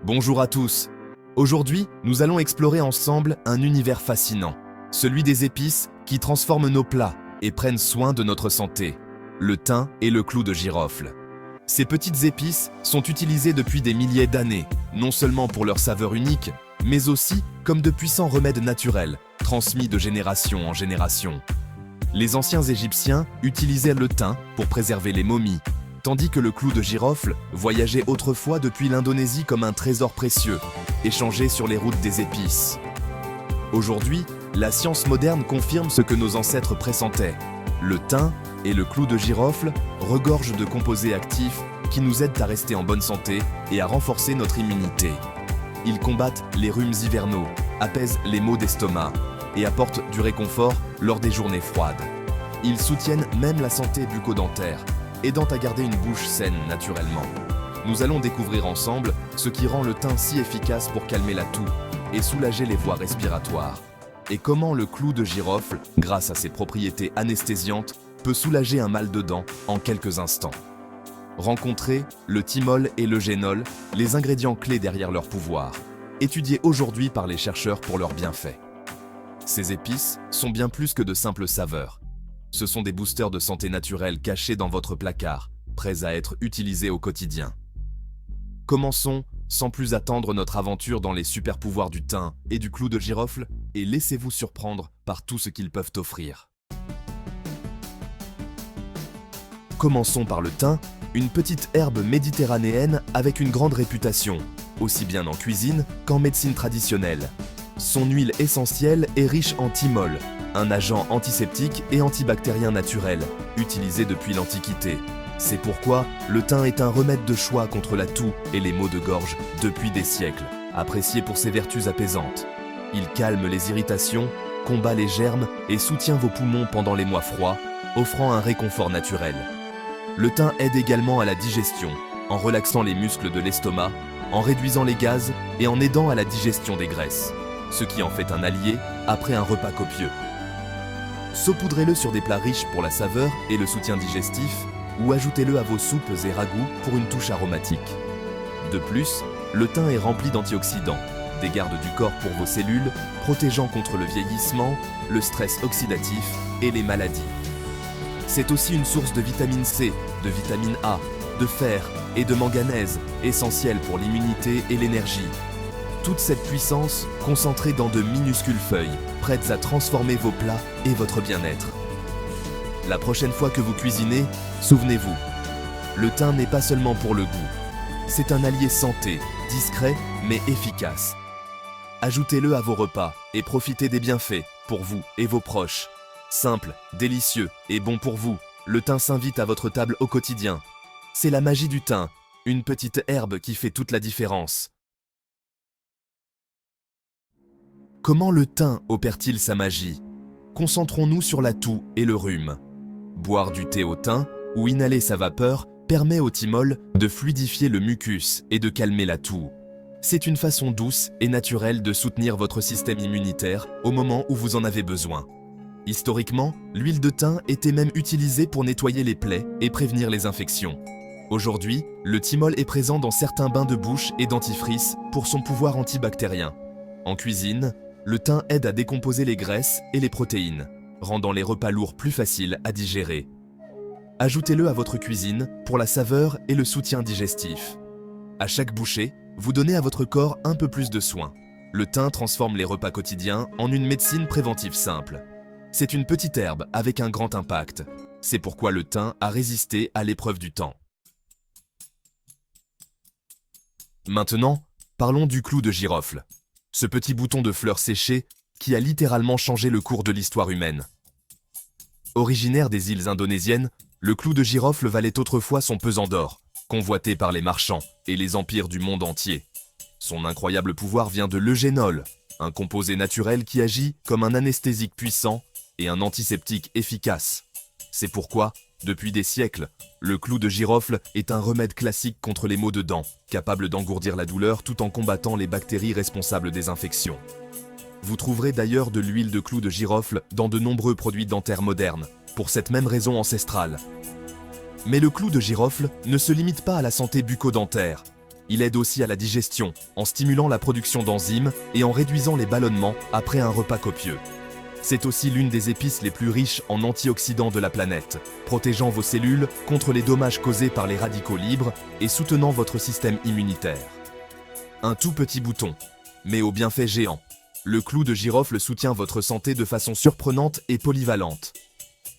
Bonjour à tous. Aujourd'hui, nous allons explorer ensemble un univers fascinant, celui des épices qui transforment nos plats et prennent soin de notre santé, le thym et le clou de girofle. Ces petites épices sont utilisées depuis des milliers d'années, non seulement pour leur saveur unique, mais aussi comme de puissants remèdes naturels, transmis de génération en génération. Les anciens Égyptiens utilisaient le thym pour préserver les momies, tandis que le clou de girofle voyageait autrefois depuis l'Indonésie comme un trésor précieux, échangé sur les routes des épices. Aujourd'hui, la science moderne confirme ce que nos ancêtres pressentaient. Le thym et le clou de girofle regorgent de composés actifs qui nous aident à rester en bonne santé et à renforcer notre immunité. Ils combattent les rhumes hivernaux, apaisent les maux d'estomac et apportent du réconfort lors des journées froides. Ils soutiennent même la santé bucco-dentaire, aidant à garder une bouche saine naturellement. Nous allons découvrir ensemble ce qui rend le thym si efficace pour calmer la toux et soulager les voies respiratoires. Et comment le clou de girofle, grâce à ses propriétés anesthésiantes, peut soulager un mal de dents en quelques instants. Rencontrez le thymol et le génol, les ingrédients clés derrière leur pouvoir, étudiés aujourd'hui par les chercheurs pour leurs bienfaits. Ces épices sont bien plus que de simples saveurs. Ce sont des boosters de santé naturelle cachés dans votre placard, prêts à être utilisés au quotidien. Commençons, sans plus attendre, notre aventure dans les super pouvoirs du thym et du clou de girofle, et laissez-vous surprendre par tout ce qu'ils peuvent offrir. Commençons par le thym, une petite herbe méditerranéenne avec une grande réputation, aussi bien en cuisine qu'en médecine traditionnelle. Son huile essentielle est riche en thymol, un agent antiseptique et antibactérien naturel, utilisé depuis l'Antiquité. C'est pourquoi le thym est un remède de choix contre la toux et les maux de gorge depuis des siècles, apprécié pour ses vertus apaisantes. Il calme les irritations, combat les germes et soutient vos poumons pendant les mois froids, offrant un réconfort naturel. Le thym aide également à la digestion, en relaxant les muscles de l'estomac, en réduisant les gaz et en aidant à la digestion des graisses, ce qui en fait un allié après un repas copieux. Saupoudrez-le sur des plats riches pour la saveur et le soutien digestif, ou ajoutez-le à vos soupes et ragoûts pour une touche aromatique. De plus, le thym est rempli d'antioxydants, des gardes du corps pour vos cellules, protégeant contre le vieillissement, le stress oxydatif et les maladies. C'est aussi une source de vitamine C, de vitamine A, de fer et de manganèse, essentiels pour l'immunité et l'énergie. Toute cette puissance concentrée dans de minuscules feuilles, prêtes à transformer vos plats et votre bien-être. La prochaine fois que vous cuisinez, souvenez-vous, le thym n'est pas seulement pour le goût. C'est un allié santé, discret mais efficace. Ajoutez-le à vos repas et profitez des bienfaits pour vous et vos proches. Simple, délicieux et bon pour vous, le thym s'invite à votre table au quotidien. C'est la magie du thym, une petite herbe qui fait toute la différence. Comment le thym opère-t-il sa magie? Concentrons-nous sur la toux et le rhume. Boire du thé au thym ou inhaler sa vapeur permet au thymol de fluidifier le mucus et de calmer la toux. C'est une façon douce et naturelle de soutenir votre système immunitaire au moment où vous en avez besoin. Historiquement, l'huile de thym était même utilisée pour nettoyer les plaies et prévenir les infections. Aujourd'hui, le thymol est présent dans certains bains de bouche et dentifrice pour son pouvoir antibactérien. En cuisine, le thym aide à décomposer les graisses et les protéines, rendant les repas lourds plus faciles à digérer. Ajoutez-le à votre cuisine pour la saveur et le soutien digestif. À chaque bouchée, vous donnez à votre corps un peu plus de soin. Le thym transforme les repas quotidiens en une médecine préventive simple. C'est une petite herbe avec un grand impact. C'est pourquoi le thym a résisté à l'épreuve du temps. Maintenant, parlons du clou de girofle. Ce petit bouton de fleurs séchées qui a littéralement changé le cours de l'histoire humaine. Originaire des îles indonésiennes, le clou de girofle valait autrefois son pesant d'or, convoité par les marchands et les empires du monde entier. Son incroyable pouvoir vient de l'eugénol, un composé naturel qui agit comme un anesthésique puissant et un antiseptique efficace. C'est pourquoi, depuis des siècles, le clou de girofle est un remède classique contre les maux de dents, capable d'engourdir la douleur tout en combattant les bactéries responsables des infections. Vous trouverez d'ailleurs de l'huile de clou de girofle dans de nombreux produits dentaires modernes, pour cette même raison ancestrale. Mais le clou de girofle ne se limite pas à la santé bucco-dentaire. Il aide aussi à la digestion, en stimulant la production d'enzymes et en réduisant les ballonnements après un repas copieux. C'est aussi l'une des épices les plus riches en antioxydants de la planète, protégeant vos cellules contre les dommages causés par les radicaux libres et soutenant votre système immunitaire. Un tout petit bouton, mais aux bienfaits géants. Le clou de girofle soutient votre santé de façon surprenante et polyvalente.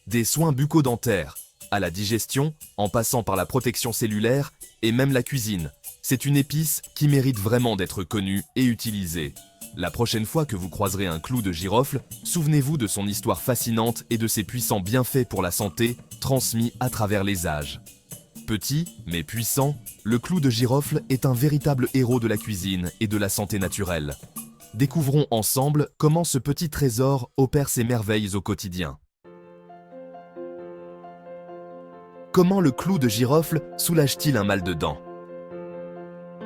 Des soins bucco-dentaires, à la digestion, en passant par la protection cellulaire et même la cuisine. C'est une épice qui mérite vraiment d'être connue et utilisée. La prochaine fois que vous croiserez un clou de girofle, souvenez-vous de son histoire fascinante et de ses puissants bienfaits pour la santé, transmis à travers les âges. Petit, mais puissant, le clou de girofle est un véritable héros de la cuisine et de la santé naturelle. Découvrons ensemble comment ce petit trésor opère ses merveilles au quotidien. Comment le clou de girofle soulage-t-il un mal de dents?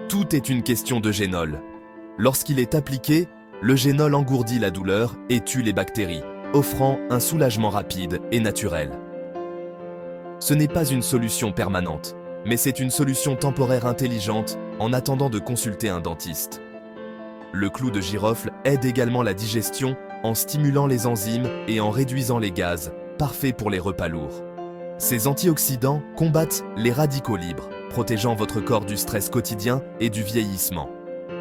Tout est une question de génol. Lorsqu'il est appliqué, le génol engourdit la douleur et tue les bactéries, offrant un soulagement rapide et naturel. Ce n'est pas une solution permanente, mais c'est une solution temporaire intelligente en attendant de consulter un dentiste. Le clou de girofle aide également la digestion en stimulant les enzymes et en réduisant les gaz, parfait pour les repas lourds. Ces antioxydants combattent les radicaux libres, protégeant votre corps du stress quotidien et du vieillissement.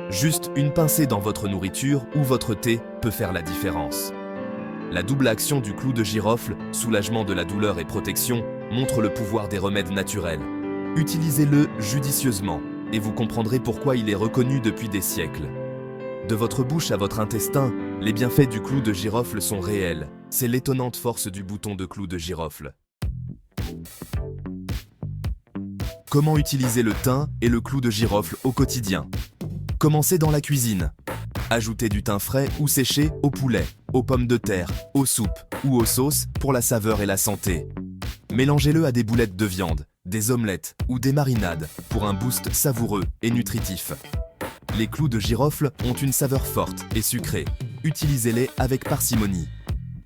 Juste une pincée dans votre nourriture ou votre thé peut faire la différence. La double action du clou de girofle, soulagement de la douleur et protection, montre le pouvoir des remèdes naturels. Utilisez-le judicieusement et vous comprendrez pourquoi il est reconnu depuis des siècles. De votre bouche à votre intestin, les bienfaits du clou de girofle sont réels. C'est l'étonnante force du bouton de clou de girofle. Comment utiliser le thym et le clou de girofle au quotidien? Commencez dans la cuisine. Ajoutez du thym frais ou séché au poulet, aux pommes de terre, aux soupes ou aux sauces pour la saveur et la santé. Mélangez-le à des boulettes de viande, des omelettes ou des marinades pour un boost savoureux et nutritif. Les clous de girofle ont une saveur forte et sucrée. Utilisez-les avec parcimonie.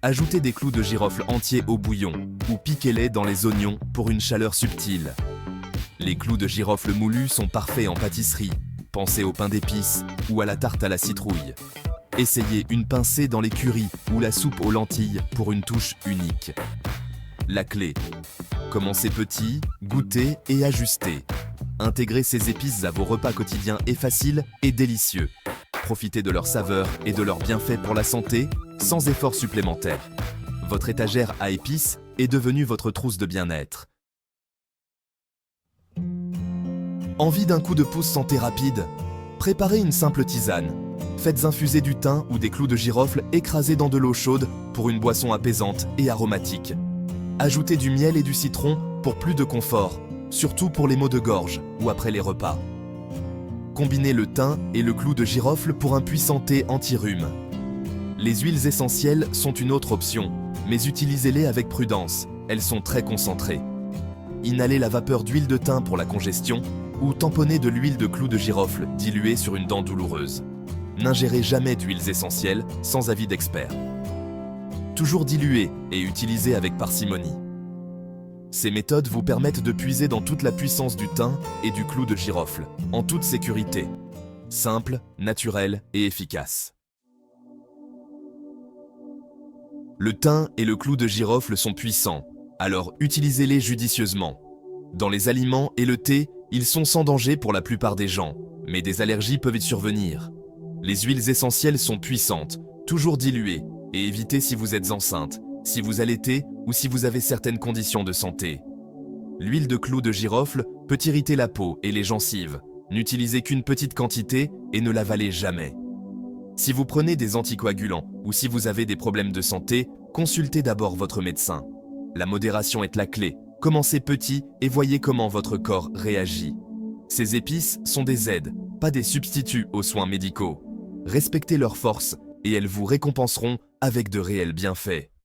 Ajoutez des clous de girofle entiers au bouillon ou piquez-les dans les oignons pour une chaleur subtile. Les clous de girofle moulus sont parfaits en pâtisserie. Pensez au pain d'épices ou à la tarte à la citrouille. Essayez une pincée dans les currys ou la soupe aux lentilles pour une touche unique. La clé. Commencez petit, goûtez et ajustez. Intégrer ces épices à vos repas quotidiens est facile et délicieux. Profitez de leur saveur et de leurs bienfaits pour la santé, sans effort supplémentaire. Votre étagère à épices est devenue votre trousse de bien-être. Envie d'un coup de pouce santé rapide? Préparez une simple tisane. Faites infuser du thym ou des clous de girofle écrasés dans de l'eau chaude pour une boisson apaisante et aromatique. Ajoutez du miel et du citron pour plus de confort, surtout pour les maux de gorge ou après les repas. Combinez le thym et le clou de girofle pour un puissant thé anti-rhume. Les huiles essentielles sont une autre option, mais utilisez-les avec prudence, elles sont très concentrées. Inhalez la vapeur d'huile de thym pour la congestion ou tamponnez de l'huile de clou de girofle diluée sur une dent douloureuse. N'ingérez jamais d'huiles essentielles sans avis d'expert. Toujours diluez et utilisez avec parcimonie. Ces méthodes vous permettent de puiser dans toute la puissance du thym et du clou de girofle, en toute sécurité. Simple, naturel et efficace. Le thym et le clou de girofle sont puissants, alors utilisez-les judicieusement. Dans les aliments et le thé, ils sont sans danger pour la plupart des gens, mais des allergies peuvent y survenir. Les huiles essentielles sont puissantes, toujours diluées, et évitez si vous êtes enceinte, si vous allaitez ou si vous avez certaines conditions de santé. L'huile de clou de girofle peut irriter la peau et les gencives. N'utilisez qu'une petite quantité et ne l'avalez jamais. Si vous prenez des anticoagulants ou si vous avez des problèmes de santé, consultez d'abord votre médecin. La modération est la clé. Commencez petit et voyez comment votre corps réagit. Ces épices sont des aides, pas des substituts aux soins médicaux. Respectez leurs forces et elles vous récompenseront avec de réels bienfaits.